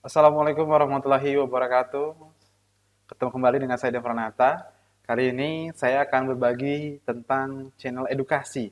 Assalamualaikum warahmatullahi wabarakatuh. Ketemu kembali dengan saya Devranata. Kali ini saya akan berbagi tentang channel edukasi.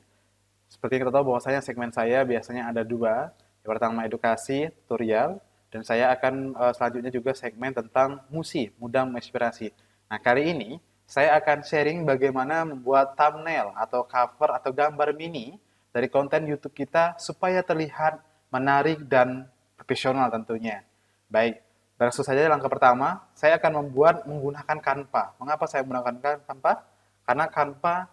Seperti kita tahu bahwasanya segmen saya biasanya ada dua. Yang pertama edukasi, tutorial, dan saya akan selanjutnya juga segmen tentang musi, mudah menginspirasi. Nah, kali ini saya akan sharing bagaimana membuat thumbnail atau cover atau gambar mini dari konten YouTube kita supaya terlihat menarik dan profesional tentunya. Baik, langsung saja langkah pertama, saya akan menggunakan Canva. Mengapa saya menggunakan Canva? Karena Canva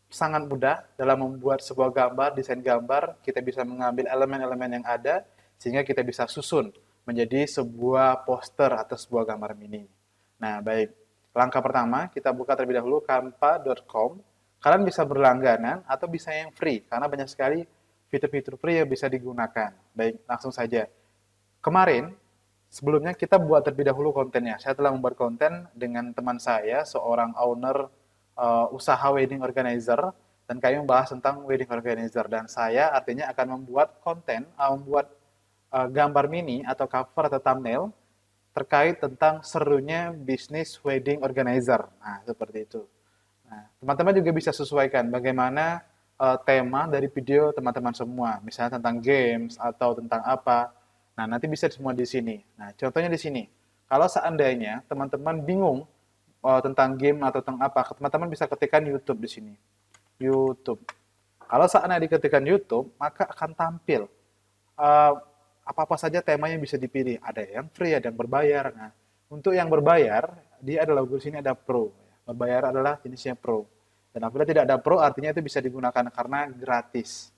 sangat mudah dalam membuat sebuah gambar, desain gambar, kita bisa mengambil elemen-elemen yang ada, sehingga kita bisa susun menjadi sebuah poster atau sebuah gambar mini. Nah, baik. Langkah pertama, kita buka terlebih dahulu canva.com. Kalian bisa berlangganan atau bisa yang free, karena banyak sekali fitur-fitur free yang bisa digunakan. Baik, langsung saja. Kemarin, sebelumnya kita buat terlebih dahulu kontennya. Saya telah membuat konten dengan teman saya, seorang owner usaha wedding organizer, dan kami membahas tentang wedding organizer. Dan saya artinya akan membuat konten, membuat gambar mini atau cover atau thumbnail terkait tentang serunya bisnis wedding organizer. Nah, seperti itu. Nah, teman-teman juga bisa sesuaikan bagaimana tema dari video teman-teman semua, misalnya tentang games atau tentang apa. Nah, nanti bisa semua di sini. Nah, contohnya di sini. Kalau seandainya teman-teman bingung tentang game atau tentang apa, teman-teman bisa ketikkan YouTube di sini. YouTube. Kalau seandainya diketikkan YouTube, maka akan tampil eh, apa-apa saja temanya bisa dipilih. Ada yang free, ada yang berbayar. Nah, untuk yang berbayar, dia adalah di sini ada Pro. Berbayar adalah jenisnya Pro. Dan apabila tidak ada Pro, artinya itu bisa digunakan karena gratis.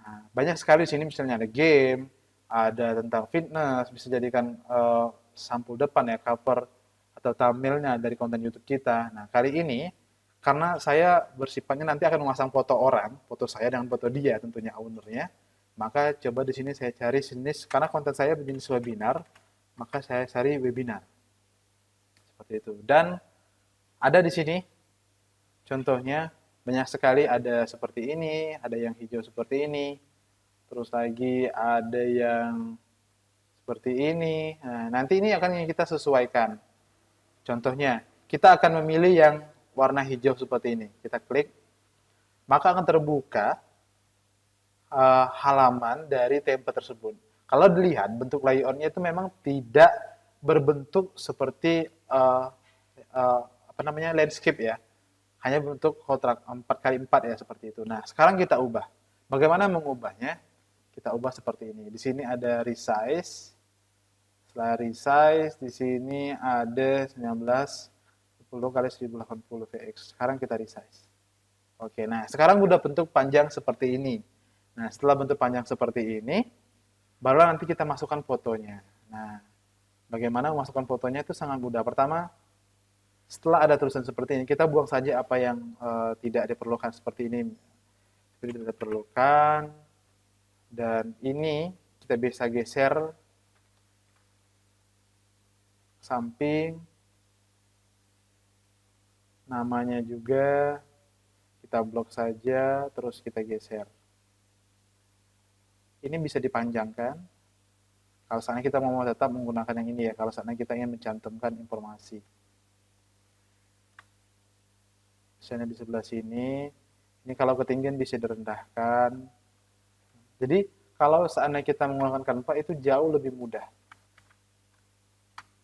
Nah, banyak sekali di sini misalnya ada game, ada tentang fitness, bisa jadikan sampul depan ya, cover atau thumbnailnya dari konten YouTube kita. Nah, kali ini karena saya bersifatnya nanti akan memasang foto orang, foto saya dengan foto dia tentunya ownernya, maka coba di sini saya cari jenis, karena konten saya berjenis webinar, maka saya cari webinar. Seperti itu. Dan ada di sini contohnya banyak sekali, ada seperti ini, ada yang hijau seperti ini, terus lagi ada yang seperti ini. Nah, nanti ini akan kita sesuaikan. Contohnya, kita akan memilih yang warna hijau seperti ini. Kita klik, maka akan terbuka halaman dari template tersebut. Kalau dilihat bentuk layoutnya itu memang tidak berbentuk seperti apa namanya landscape ya, hanya bentuk kotak 4x4 ya seperti itu. Nah, sekarang kita ubah. Bagaimana mengubahnya? Kita ubah seperti ini. Di sini ada resize. Setelah resize, di sini ada 1910 kali 1080 VX. Sekarang kita resize. Oke, nah sekarang udah bentuk panjang seperti ini. Nah, setelah bentuk panjang seperti ini, barulah nanti kita masukkan fotonya. Nah, bagaimana memasukkan fotonya itu sangat mudah. Pertama, setelah ada tulisan seperti ini, kita buang saja apa yang tidak diperlukan seperti ini. Seperti tidak diperlukan. Dan ini kita bisa geser samping. Namanya juga kita blok saja, terus kita geser. Ini bisa dipanjangkan. Kalau seandainya kita mau tetap menggunakan yang ini ya, kalau seandainya kita ingin mencantumkan informasi. Misalnya di sebelah sini, ini kalau ketinggian bisa direndahkan. Jadi kalau seandainya kita menggunakan Canva itu jauh lebih mudah.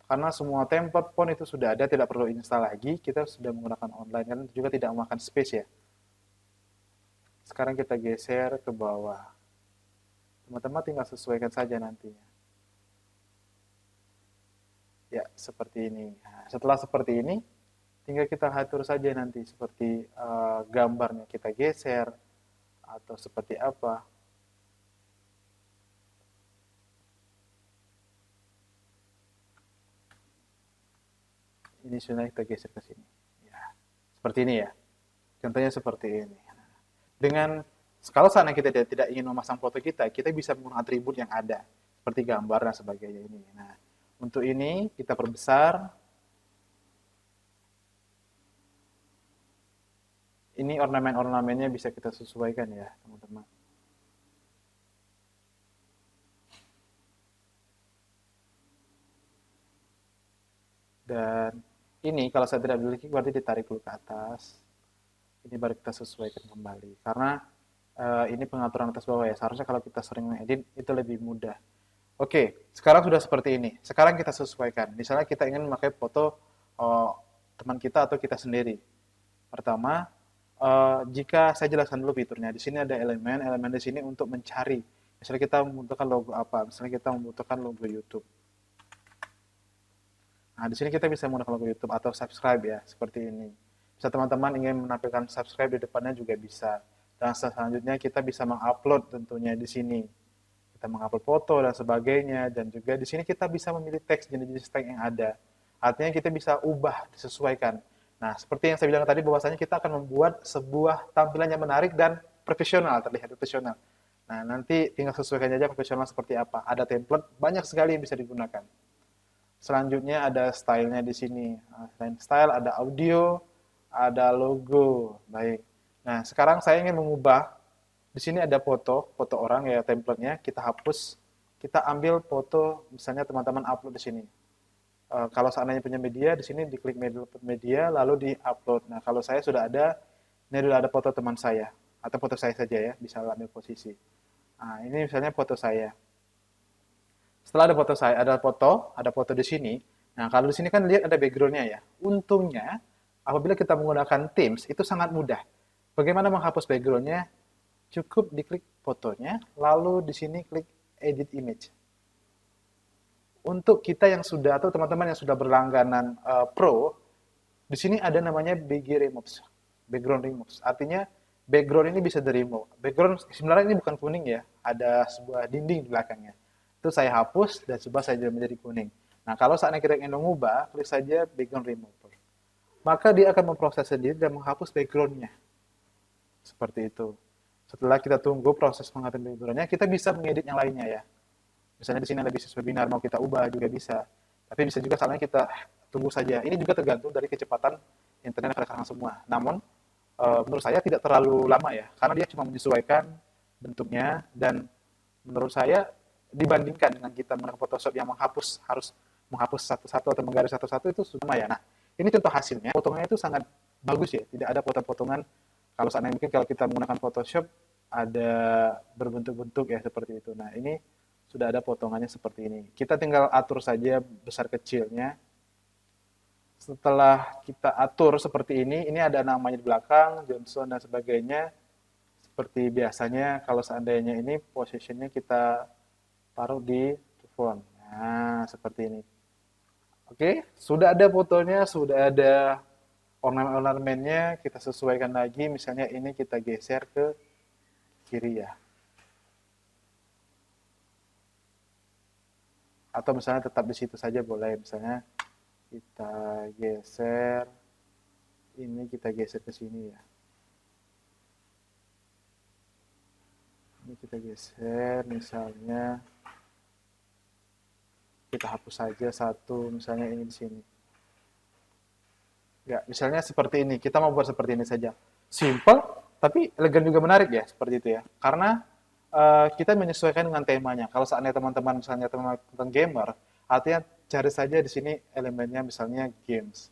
Karena semua template pun itu sudah ada, tidak perlu install lagi, kita sudah menggunakan online, kan juga tidak memakan space ya. Sekarang kita geser ke bawah. Teman-teman tinggal sesuaikan saja nantinya. Ya, seperti ini. Nah, setelah seperti ini, tinggal kita atur saja nanti seperti gambarnya kita geser atau seperti apa. Ini sudah kita geser ke sini. Ya, seperti ini ya. Contohnya seperti ini. Dengan kalau seandainya kita tidak ingin memasang foto kita, kita bisa menggunakan atribut yang ada seperti gambar dan sebagainya ini. Nah, untuk ini kita perbesar. Ini ornamen-ornamennya bisa kita sesuaikan ya, teman-teman. Dan ini kalau saya tidak memiliki berarti ditarik dulu ke atas. Ini baru kita sesuaikan kembali. Karena ini pengaturan atas bawah ya. Seharusnya kalau kita sering mengedit itu lebih mudah. Oke, sekarang sudah seperti ini. Sekarang kita sesuaikan. Misalnya kita ingin memakai foto teman kita atau kita sendiri. Pertama, jika saya jelaskan dulu fiturnya. Di sini ada elemen di sini untuk mencari. Misalnya kita membutuhkan logo apa? Misalnya kita membutuhkan logo YouTube. Nah, di sini kita bisa menggunakan logo YouTube atau subscribe ya, seperti ini. Bisa teman-teman ingin menampilkan subscribe di depannya juga bisa. Dan selanjutnya kita bisa mengupload tentunya di sini. Kita mengupload foto dan sebagainya. Dan juga di sini kita bisa memilih teks jenis-jenis teks yang ada. Artinya kita bisa ubah, disesuaikan. Nah, seperti yang saya bilang tadi bahwasanya kita akan membuat sebuah tampilan yang menarik dan profesional, terlihat profesional. Nah, nanti tinggal sesuaikan aja profesional seperti apa. Ada template, banyak sekali yang bisa digunakan. Selanjutnya ada stylenya di sini. Selain style ada audio, ada logo. Baik. Nah, sekarang saya ingin mengubah. Di sini ada foto orang ya templatenya. Kita hapus. Kita ambil foto, misalnya teman-teman upload di sini. Kalau seandainya punya media, di sini diklik media, lalu di-upload. Nah, kalau saya sudah ada, ini sudah ada foto teman saya. Atau foto saya saja ya, bisa ambil posisi. Nah, ini misalnya foto saya. Setelah ada foto di sini. Nah, kalau di sini kan lihat ada background-nya ya. Untungnya, apabila kita menggunakan Teams, itu sangat mudah. Bagaimana menghapus background-nya? Cukup diklik fotonya, lalu di sini klik Edit Image. Untuk kita yang sudah, atau teman-teman yang sudah berlangganan Pro, di sini ada namanya BG Remove, Background Remove. Artinya, background ini bisa di-remove. Background, sebenarnya ini bukan kuning ya, ada sebuah dinding di belakangnya. Itu saya hapus dan coba saya menjadi kuning. Nah, kalau saatnya kita ingin mengubah, klik saja background remover. Maka dia akan memproses sendiri dan menghapus background-nya. Seperti itu. Setelah kita tunggu proses penghapusan background-nya, kita bisa mengedit yang lainnya ya. Misalnya di sini ada bisnis webinar, mau kita ubah juga bisa. Tapi bisa juga saatnya kita tunggu saja. Ini juga tergantung dari kecepatan internet rekan-rekan semua. Namun, menurut saya tidak terlalu lama ya, karena dia cuma menyesuaikan bentuknya dan menurut saya dibandingkan dengan kita menggunakan Photoshop yang harus menghapus satu-satu atau menggaris satu-satu itu sudah ya. Nah, ini contoh hasilnya, potongannya itu sangat bagus ya, tidak ada potong-potongan. Kalau seandainya mungkin kalau kita menggunakan Photoshop ada berbentuk-bentuk ya seperti itu. Nah, ini sudah ada potongannya seperti ini. Kita tinggal atur saja besar kecilnya. Setelah kita atur seperti ini ada namanya di belakang, Johnson dan sebagainya. Seperti biasanya kalau seandainya ini positionnya kita taruh di font. Nah, seperti ini. Oke, sudah ada fotonya, sudah ada ornamen-ornamennya, kita sesuaikan lagi. Misalnya ini kita geser ke kiri ya. Atau misalnya tetap di situ saja boleh. Misalnya kita geser, ini kita geser ke sini ya. Ini kita geser, misalnya kita hapus saja satu, misalnya ini di sini. Ya, misalnya seperti ini. Kita mau buat seperti ini saja. Simple, tapi elegan juga menarik ya, seperti itu ya. Karena kita menyesuaikan dengan temanya. Kalau seandainya teman-teman misalnya tentang gamer, artinya cari saja di sini elemennya misalnya games.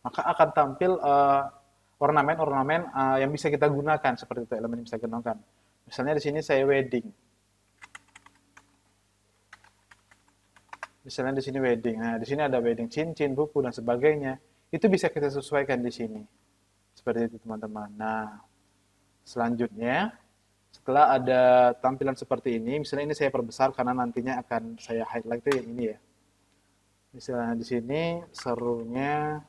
Maka akan tampil ornamen-ornamen yang bisa kita gunakan seperti itu, elemen yang bisa kita gunakan. Misalnya di sini saya wedding. Misalnya di sini wedding. Nah, di sini ada wedding cincin, buku dan sebagainya. Itu bisa kita sesuaikan di sini. Seperti itu, teman-teman. Nah, selanjutnya setelah ada tampilan seperti ini, misalnya ini saya perbesar karena nantinya akan saya highlight itu yang ini ya. Misalnya di sini serunya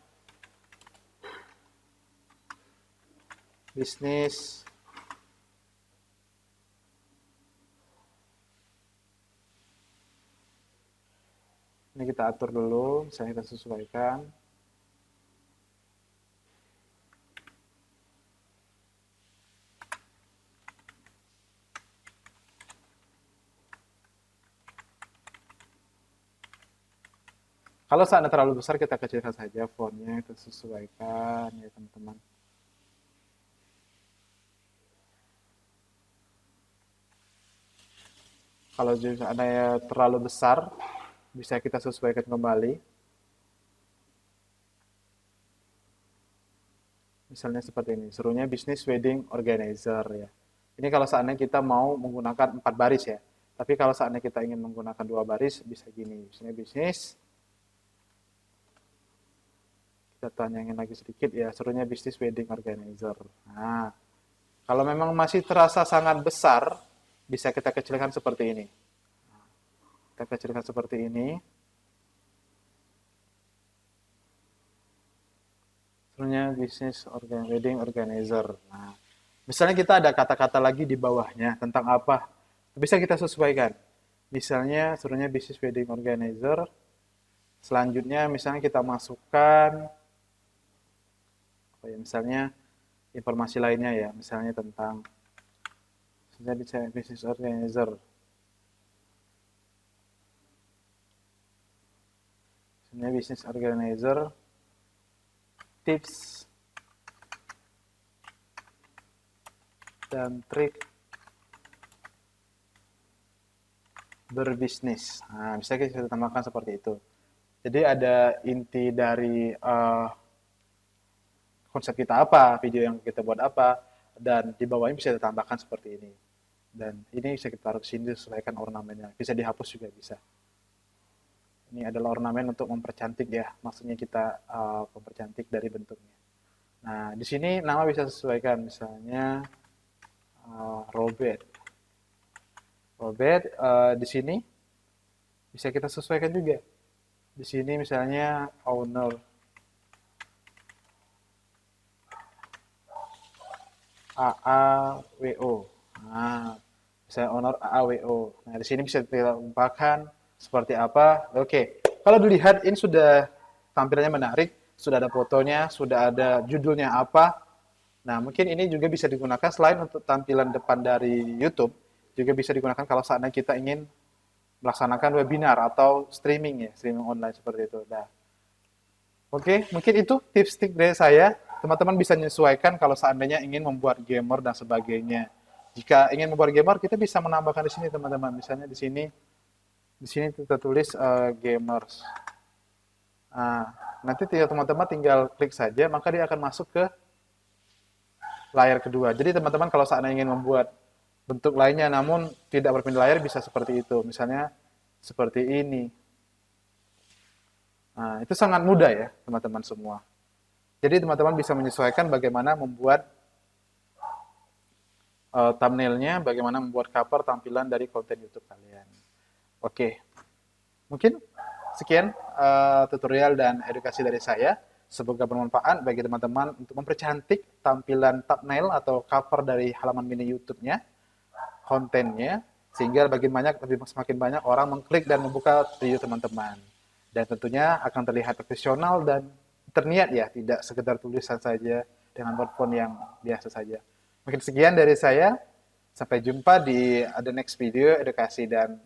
bisnis ini kita atur dulu, misalnya kita sesuaikan. Kalau seandainya terlalu besar, kita kecilkan saja fontnya, kita sesuaikan ya teman-teman. Kalau seandainya terlalu besar, bisa kita sesuaikan kembali. Misalnya seperti ini, serunya bisnis wedding organizer ya. Ini kalau seandainya kita mau menggunakan 4 baris ya. Tapi kalau seandainya kita ingin menggunakan 2 baris, bisa gini. Misalnya bisnis, kita tanyangin lagi sedikit ya, serunya bisnis wedding organizer. Nah, kalau memang masih terasa sangat besar, bisa kita kecilkan seperti ini. Kita kecilkan seperti ini. Serunya bisnis wedding organizer. Nah, misalnya kita ada kata-kata lagi di bawahnya tentang apa, bisa kita sesuaikan. Misalnya serunya bisnis wedding organizer. Selanjutnya misalnya kita masukkan misalnya informasi lainnya ya, misalnya tentang bisnis organizer. Misalnya bisnis organizer tips dan trik berbisnis. Nah, bisa kita tambahkan seperti itu. Jadi ada inti dari konsep kita apa, video yang kita buat apa, dan di bawahnya bisa ditambahkan seperti ini. Dan ini bisa kita taruh ke sini disesuaikan ornamennya. Bisa dihapus juga bisa. Ini adalah ornamen untuk mempercantik ya, maksudnya kita mempercantik dari bentuknya. Nah, di sini nama bisa sesuaikan, misalnya Robert. Robert di sini bisa kita sesuaikan juga. Di sini misalnya owner. AAWO. Nah, misalnya owner AAWO. Nah, di sini bisa kita tambahkan seperti apa. Oke, kalau dilihat ini sudah tampilannya menarik, sudah ada fotonya, sudah ada judulnya apa. Nah, mungkin ini juga bisa digunakan selain untuk tampilan depan dari YouTube, juga bisa digunakan kalau seandainya kita ingin melaksanakan webinar atau streaming ya, streaming online seperti itu. Nah, oke, mungkin itu tips-tips dari saya. Teman-teman bisa menyesuaikan kalau seandainya ingin membuat gamer dan sebagainya. Jika ingin membuat gamer, kita bisa menambahkan di sini teman-teman. Misalnya di sini tertulis gamers. Nah, nanti teman-teman tinggal klik saja, maka dia akan masuk ke layar kedua. Jadi teman-teman kalau seandainya ingin membuat bentuk lainnya, namun tidak berpindah layar, bisa seperti itu. Misalnya seperti ini. Nah, itu sangat mudah ya teman-teman semua. Jadi teman-teman bisa menyesuaikan bagaimana membuat thumbnailnya, bagaimana membuat cover tampilan dari konten YouTube kalian. Oke, mungkin sekian tutorial dan edukasi dari saya. Semoga bermanfaat bagi teman-teman untuk mempercantik tampilan thumbnail atau cover dari halaman mini YouTube-nya, kontennya, sehingga semakin banyak orang mengklik dan membuka video teman-teman. Dan tentunya akan terlihat profesional dan terniat ya, tidak sekedar tulisan saja dengan font yang biasa saja. Mungkin sekian dari saya. Sampai jumpa di the next video edukasi dan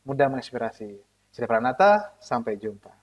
mudah menginspirasi. Saya Pranata, sampai jumpa.